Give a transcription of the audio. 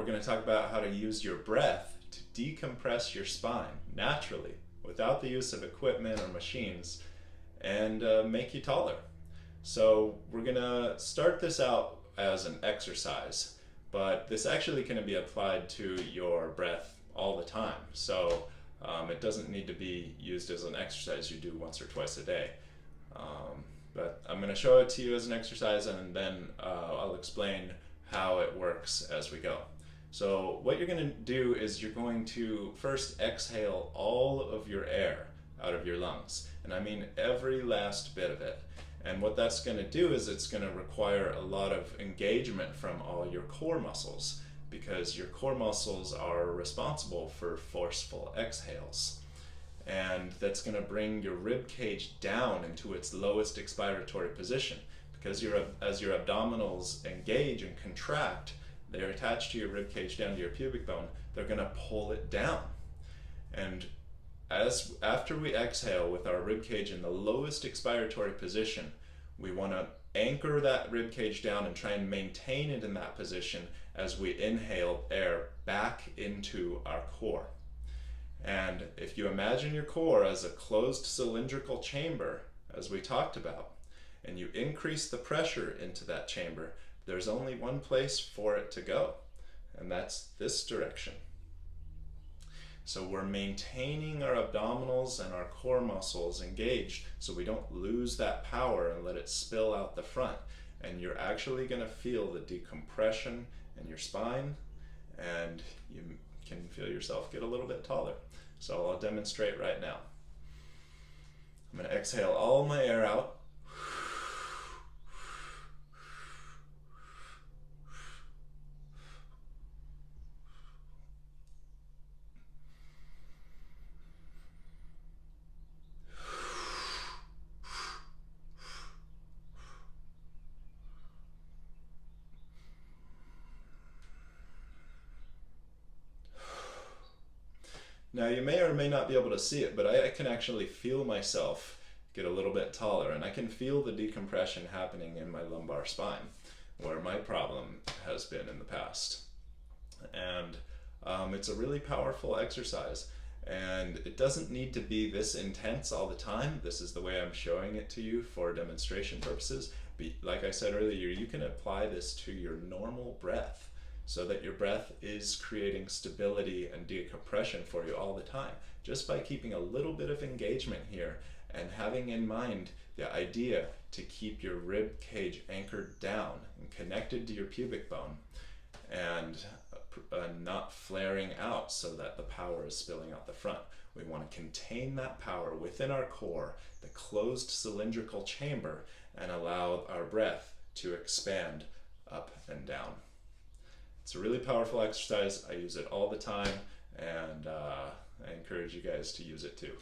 we're going to talk about how to use your breath to decompress your spine naturally without the use of equipment or machines and make you taller. So we're going to start this out as an exercise, but this actually can be applied to your breath all the time. So it doesn't need to be used as an exercise you do once or twice a day. But I'm going to show it to you as an exercise, and then I'll explain how it works as we go. So what you're going to do is you're going to first exhale all of your air out of your lungs, and I mean every last bit of it. And what that's going to do is it's going to require a lot of engagement from all your core muscles, because your core muscles are responsible for forceful exhales. And that's going to bring your rib cage down into its lowest expiratory position, because as your abdominals engage and contract, they're attached to your rib cage down to your pubic bone. They're going to pull it down. And after we exhale with our rib cage in the lowest expiratory position, we want to anchor that rib cage down and try and maintain it in that position as we inhale air back into our core. And if you imagine your core as a closed cylindrical chamber, as we talked about, and you increase the pressure into that chamber, there's only one place for it to go, and that's this direction. So we're maintaining our abdominals and our core muscles engaged so we don't lose that power and let it spill out the front. And you're actually going to feel the decompression in your spine, and you can feel yourself get a little bit taller. So I'll demonstrate right now. I'm going to exhale all my air out. Now you may or may not be able to see it, but I can actually feel myself get a little bit taller, and I can feel the decompression happening in my lumbar spine, where my problem has been in the past. And it's a really powerful exercise, and it doesn't need to be this intense all the time. This is the way I'm showing it to you for demonstration purposes. But like I said earlier, you can apply this to your normal breath, so that your breath is creating stability and decompression for you all the time, just by keeping a little bit of engagement here and having in mind the idea to keep your rib cage anchored down and connected to your pubic bone, and not flaring out so that the power is spilling out the front. We want to contain that power within our core, the closed cylindrical chamber, and allow our breath to expand up and down. It's a really powerful exercise. I use it all the time, and I encourage you guys to use it too.